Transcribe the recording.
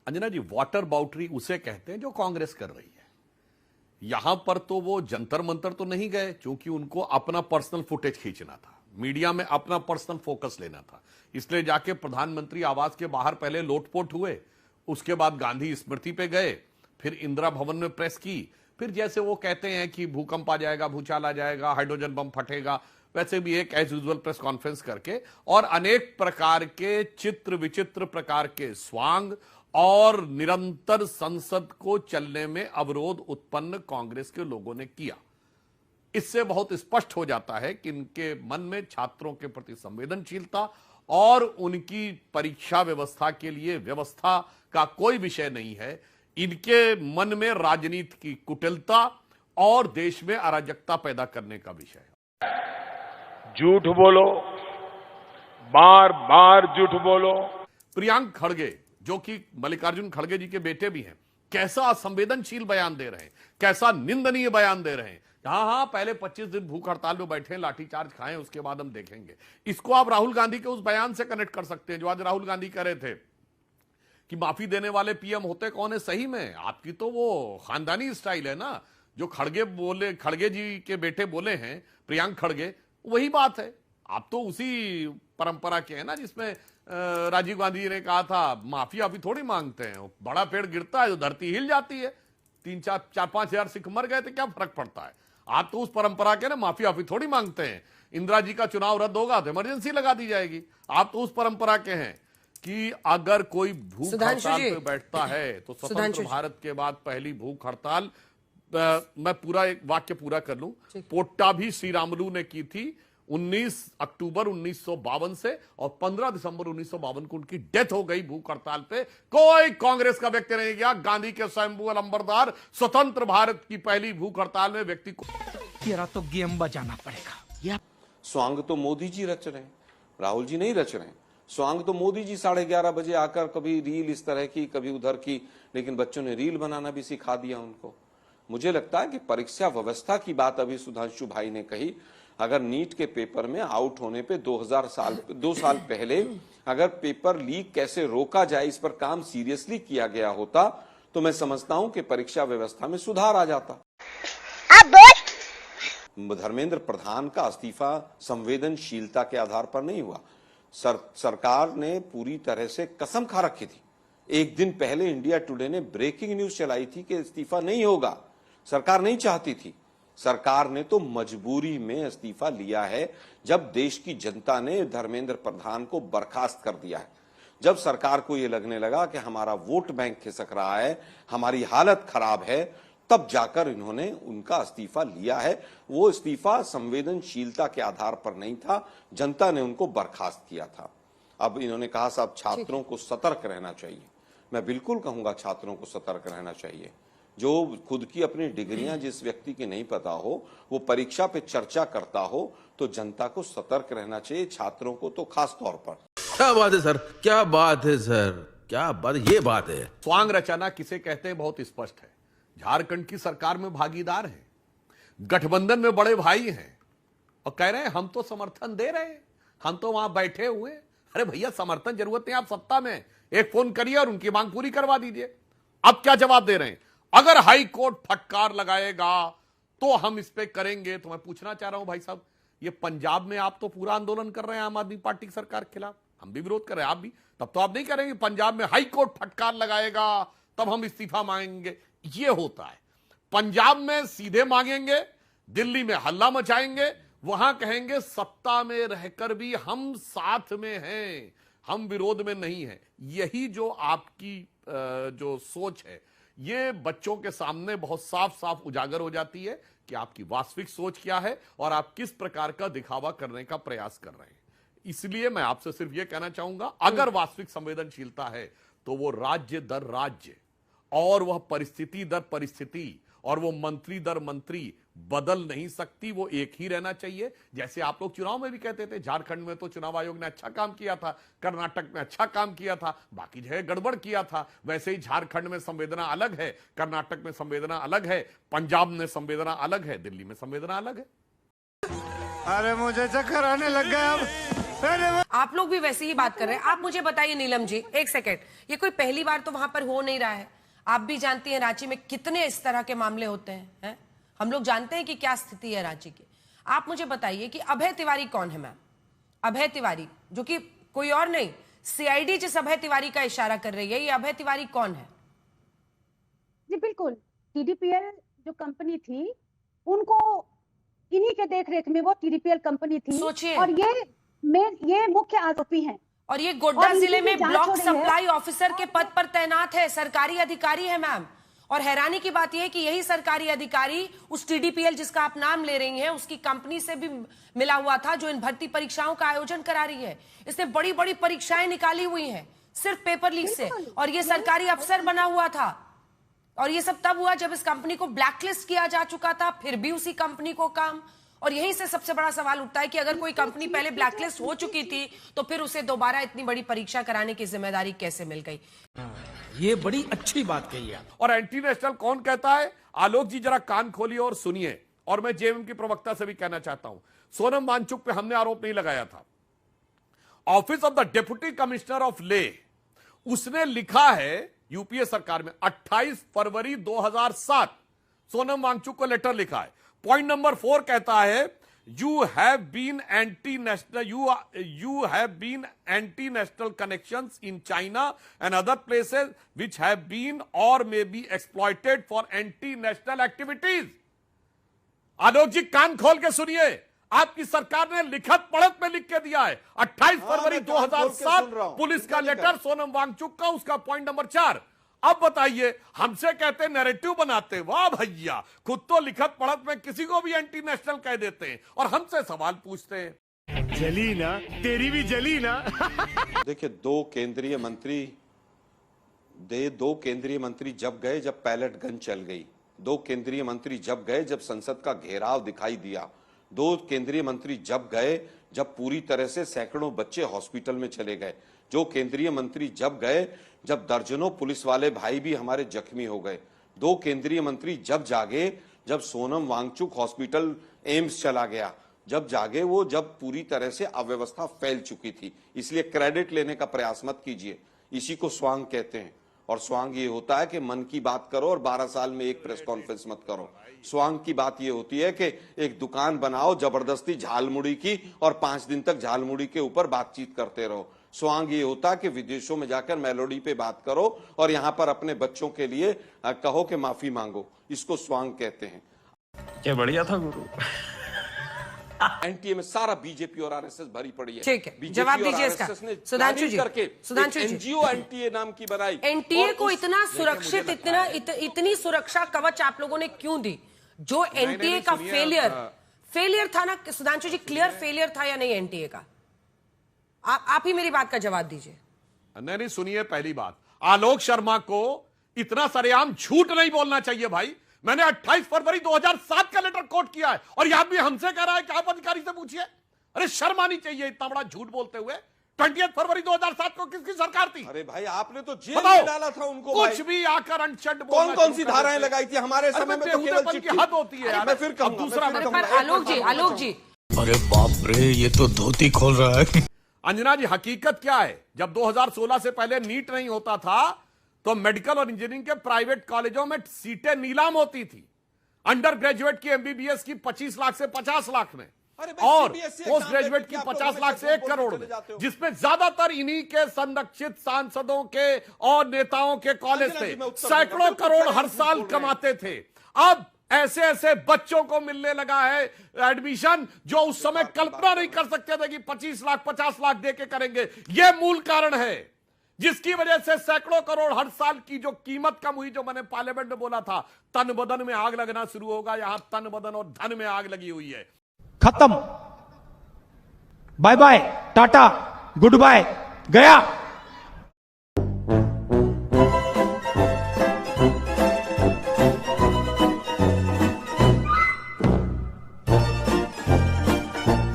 अंजना जी, water बाउटरी उसे कहते हैं जो कांग्रेस कर रही है। यहां पर तो वो जंतर मंतर तो नहीं गए, क्योंकि उनको अपना पर्सनल फुटेज खींचना था, मीडिया में अपना पर्सनल फोकस लेना था, इसलिए जाके प्रधानमंत्री आवास के बाहर पहले लोटपोट हुए, उसके बाद गांधी स्मृति पे गए, फिर इंदिरा भवन में प्रेस की, फिर जैसे वो कहते हैं कि भूकंप आ जाएगा, भूचाल आ जाएगा, हाइड्रोजन बम फटेगा, वैसे भी एक एज यूजुअल प्रेस कॉन्फ्रेंस करके और अनेक प्रकार के चित्र विचित्र प्रकार के स्वांग और निरंतर संसद को चलने में अवरोध उत्पन्न कांग्रेस के लोगों ने किया। इससे बहुत स्पष्ट हो जाता है कि इनके मन में छात्रों के प्रति संवेदनशीलता और उनकी परीक्षा व्यवस्था के लिए व्यवस्था का कोई विषय नहीं है। इनके मन में राजनीति की कुटिलता और देश में अराजकता पैदा करने का विषय है। झूठ बोलो, बार बार झूठ बोलो। प्रियंक खड़गे, जो कि मल्लिकार्जुन खड़गे जी के बेटे भी हैं, कैसा असंवेदनशील बयान दे रहे हैं, कैसा निंदनीय बयान दे रहे हैं। हाँ, पहले 25 दिन भूख हड़ताल में बैठे, लाठीचार्ज खाएं, उसके बाद हम देखेंगे। इसको आप राहुल गांधी के उस बयान से कनेक्ट कर सकते हैं जो आज राहुल गांधी कह रहे थे कि माफी देने वाले पीएम होते कौन है। सही में आपकी तो वो खानदानी स्टाइल है ना, जो खड़गे बोले, खड़गे जी के बेटे बोले हैं, प्रियंक खड़गे, वही बात है। आप तो उसी परंपरा के हैं ना जिसमें राजीव गांधी जी ने कहा था माफी अभी थोड़ी मांगते हैं, बड़ा पेड़ गिरता है तो धरती हिल जाती है, 3-4-5 हजार सिख मर गए तो क्या फर्क पड़ता है। आप तो उस परंपरा के ना, माफी अभी थोड़ी मांगते हैं। इंदिरा जी का चुनाव रद्द होगा तो इमरजेंसी लगा दी जाएगी। आप तो उस परंपरा के हैं कि अगर कोई भूख हड़ताल पे बैठता है तो स्वतंत्र भारत के बाद पहली भूख हड़ताल, मैं पूरा एक वाक्य पूरा कर लूं, पोट्टा भी श्री रामुलु ने की थी 19 अक्टूबर 1952 से, और 15 दिसंबर 1952 को उनकी डेथ हो गई भूख हड़ताल पे। कोई कांग्रेस का व्यक्ति नहीं गया गांधी के स्वयंभू अलंबरदार स्वतंत्र भारत की पहली भूख हड़ताल में व्यक्ति को। तेरा तो गेम बजाना पड़ेगा। स्वांग तो मोदी जी रच रहे हैं, राहुल जी नहीं रच रहे हैं। स्वांग तो मोदी जी 11:30 बजे आकर कभी रील इस तरह की, कभी उधर की, लेकिन बच्चों ने रील बनाना भी सिखा दिया उनको। मुझे लगता है कि परीक्षा व्यवस्था की बात अभी सुधांशु भाई ने कही, अगर नीट के पेपर में आउट होने पे 2 साल पहले अगर पेपर लीक कैसे रोका जाए इस पर काम सीरियसली किया गया होता तो मैं समझता हूं कि परीक्षा व्यवस्था में सुधार आ जाता। धर्मेंद्र प्रधान का इस्तीफा संवेदनशीलता के आधार पर नहीं हुआ। सरकार ने पूरी तरह से कसम खा रखी थी। एक दिन पहले इंडिया टुडे ने ब्रेकिंग न्यूज चलाई थी कि इस्तीफा नहीं होगा। सरकार नहीं चाहती थी, सरकार ने तो मजबूरी में इस्तीफा लिया है जब देश की जनता ने धर्मेंद्र प्रधान को बर्खास्त कर दिया है। जब सरकार को यह लगने लगा कि हमारा वोट बैंक खिसक रहा है, हमारी हालत खराब है, तब जाकर इन्होंने उनका इस्तीफा लिया है। वो इस्तीफा संवेदनशीलता के आधार पर नहीं था, जनता ने उनको बर्खास्त किया था। अब इन्होंने कहा साहब छात्रों को सतर्क रहना चाहिए। मैं बिल्कुल कहूंगा छात्रों को सतर्क रहना चाहिए। जो खुद की अपनी डिग्रियां जिस व्यक्ति की नहीं पता हो, वो परीक्षा पे चर्चा करता हो, तो जनता को सतर्क रहना चाहिए, छात्रों को तो खास तौर पर। क्या बात है सर, क्या बात है सर, क्या बात, ये बात है। स्वांग रचना किसे कहते हैं बहुत स्पष्ट है। झारखंड की सरकार में भागीदार हैं, गठबंधन में बड़े भाई हैं, और कह रहे हैं हम तो समर्थन दे रहे हैं, हम तो वहां बैठे हुए। अरे भैया, समर्थन जरूरत नहीं, आप सत्ता में एक फोन करिए और उनकी मांग पूरी करवा दीजिए। अब क्या जवाब दे रहे हैं, अगर हाई कोर्ट फटकार लगाएगा तो हम इस पे करेंगे। तो मैं पूछना चाह रहा हूं भाई साहब, ये पंजाब में आप तो पूरा आंदोलन कर रहे हैं आम आदमी पार्टी की सरकार के खिलाफ, हम भी विरोध कर रहे हैं, आप भी, तब तो आप नहीं करेंगे पंजाब में हाई कोर्ट फटकार लगाएगा तब हम इस्तीफा मांगेंगे। ये होता है, पंजाब में सीधे मांगेंगे, दिल्ली में हल्ला मचाएंगे, वहां कहेंगे सत्ता में रहकर भी हम साथ में हैं, हम विरोध में नहीं हैं। यही जो आपकी जो सोच है, ये बच्चों के सामने बहुत साफ साफ उजागर हो जाती है कि आपकी वास्तविक सोच क्या है और आप किस प्रकार का दिखावा करने का प्रयास कर रहे हैं। इसलिए मैं आपसे सिर्फ यह कहना चाहूंगा, अगर वास्तविक संवेदनशीलता है तो वो राज्य दर राज्य और वह परिस्थिति दर परिस्थिति और वो मंत्री दर मंत्री बदल नहीं सकती, वो एक ही रहना चाहिए। जैसे आप लोग चुनाव में भी कहते थे, झारखंड में तो चुनाव आयोग ने अच्छा काम किया था, कर्नाटक में अच्छा काम किया था, बाकी जगह गड़बड़ किया था। वैसे ही झारखंड में संवेदना अलग है, कर्नाटक में संवेदना अलग है, पंजाब में संवेदना अलग है, दिल्ली में संवेदना अलग है। अरे मुझे चक्कर आने लग गया अब। आप लोग भी वैसे ही बात कर रहे हैं। आप मुझे बताइए नीलम जी, एक सेकेंड, ये कोई पहली बार तो वहां पर हो नहीं रहा है। आप भी जानती हैं रांची में कितने इस तरह के मामले होते हैं, हम लोग जानते हैं कि क्या स्थिति है रांची की। आप मुझे बताइए कि अभय तिवारी कौन है मैम? अभय तिवारी, जो कि कोई और नहीं, सीआईडी जिस अभय तिवारी का इशारा कर रही है, ये अभय तिवारी कौन है? जी बिल्कुल, टीडीपीएल जो कंपनी थी, उनको इन्हीं के देखरेख में वो टीडीपीएल कंपनी थी। सोचिए। और ये मुख्य आरोपी हैं। और ये गोड्डा जिले में ब्लॉक सप्लाई ऑफिसर के पद पर तैनात है, सरकारी अधिकारी है मैम। और हैरानी की बात यह है कि यही सरकारी अधिकारी उस टीडीपीएल जिसका आप नाम ले रही हैं, उसकी कंपनी से भी मिला हुआ था, जो इन भर्ती परीक्षाओं का आयोजन करा रही है। इसने बड़ी बड़ी परीक्षाएं निकाली हुई हैं सिर्फ पेपर लीक से, और ये सरकारी अफसर बना हुआ था। और ये सब तब हुआ जब इस कंपनी को ब्लैकलिस्ट किया जा चुका था, फिर भी उसी कंपनी को काम। और यहीं से सबसे बड़ा सवाल उठता है कि अगर कोई कंपनी पहले ब्लैकलिस्ट हो चुकी थी, तो फिर उसे दोबारा इतनी बड़ी परीक्षा कराने की जिम्मेदारी कैसे मिल गई? ये बड़ी अच्छी बात कही है। और एंटी नेशनल कौन कहता है? आलोक जी जरा कान खोलिए और सुनिए। और मैं जेएमएम की प्रवक्ता से भी कहना चाहता हूं, सोनम वांगचुक पे हमने आरोप नहीं लगाया था। Office of the deputy commissioner of ले, उसने लिखा है यूपीए सरकार में 28 फरवरी 2007 सोनम वांगचुक को लेटर लिखा है। पॉइंट नंबर 4 कहता है you have been anti-national connections in China and other places which have been or may be exploited for anti-national activities। आलोक जी कान खोल के सुनिए, आपकी सरकार ने लिखत पढ़त में लिख के दिया है 28 फरवरी 2007 पुलिस का लेटर सोनम वांगचुक का, उसका पॉइंट नंबर 4। अब बताइए, हमसे कहते नैरेटिव बनाते, वाह भैया, खुद तो लिखत पढ़त में किसी को भी एंटी नेशनल कह देते हैं और हमसे सवाल पूछते हैं। जली ना, तेरी भी जली ना। देखिए, दो केंद्रीय मंत्री जब गए जब पैलेट गन चल गई, दो केंद्रीय मंत्री जब गए जब संसद का घेराव दिखाई दिया, दो केंद्रीय मंत्री जब गए जब पूरी तरह से सैकड़ों बच्चे हॉस्पिटल में चले गए, जो केंद्रीय मंत्री जब गए जब दर्जनों पुलिस वाले भाई भी हमारे जख्मी हो गए, दो केंद्रीय मंत्री जब जागे जब सोनम वांगचुक हॉस्पिटल एम्स चला गया, जब जागे वो जब पूरी तरह से अव्यवस्था फैल चुकी थी। इसलिए क्रेडिट लेने का प्रयास मत कीजिए, इसी को स्वांग कहते हैं। और स्वांग ये होता है कि मन की बात करो और 12 साल में एक प्रेस कॉन्फ्रेंस मत करो। स्वांग की बात ये होती है कि एक दुकान बनाओ जबरदस्ती झालमुड़ी की और 5 दिन तक झालमुड़ी के ऊपर बातचीत करते रहो। स्वांग ये होता है कि विदेशों में जाकर मेलोडी पे बात करो और यहां पर अपने बच्चों के लिए कहो कि माफी मांगो, इसको स्वांग कहते हैं। क्या बढ़िया था गुरु। एनटीए में सारा बीजेपी और आरएसएस भरी पड़ी है। ठीक है, बीजेपी जवाब और दीजिए इसका। आरएसएस ने सुधांशु जी, करके सुधांशु जी, एनजीओ एनटीए नाम की बनाई। एनटीए को इतना सुरक्षित, इतनी सुरक्षा कवच आप लोगों ने क्यों दी? जो एनटीए का फेलियर था ना सुधांशु जी, क्लियर फेलियर था या नहीं एनटीए का? आप ही मेरी बात का जवाब दीजिए। नहीं, सुनिए, पहली बात, आलोक शर्मा को इतना सरेआम झूठ नहीं बोलना चाहिए भाई। मैंने 28 फरवरी 2007 का लेटर कोट किया है और यह आदमी हमसे कह रहा है कि आप अधिकारी से पूछिए। अरे शर्म आनी चाहिए इतना बड़ा झूठ बोलते हुए। 28 फरवरी 2007 को किसकी सरकार थी? अरे भाई, आपने तो जेल में डाला था उनको। कुछ भी आकर अनचट कौन कौन सी धाराएं लगाई थी हमारे समय में? तो केवल की हद होती है। मैं फिर कहूंगा, दूसरा आलोक जी, अरे बाप रे, ये तो धोती खोल रहा है। अंजना जी, हकीकत क्या है? जब 2016 से पहले नीट नहीं होता था तो मेडिकल और इंजीनियरिंग के प्राइवेट कॉलेजों में सीटें नीलाम होती थी। अंडर ग्रेजुएट की एमबीबीएस की 25 लाख से 50 लाख में, और पोस्ट ग्रेजुएट की 50 लाख से 1 करोड़ में, जिसमें ज्यादातर इन्हीं के संरक्षित सांसदों के और नेताओं के कॉलेज थे। सैकड़ों करोड़ हर साल कमाते थे। अब ऐसे ऐसे बच्चों को मिलने लगा है एडमिशन जो उस समय कल्पना नहीं कर सकते थे कि 25 लाख 50 लाख देके करेंगे। यह मूल कारण है जिसकी वजह से सैकड़ों करोड़ हर साल की जो कीमत कम हुई, जो मैंने पार्लियामेंट में बोला था, तन बदन में आग लगना शुरू होगा। यहां तन बदन और धन में आग लगी हुई है। खत्म, bye bye, tata, good bye, गया।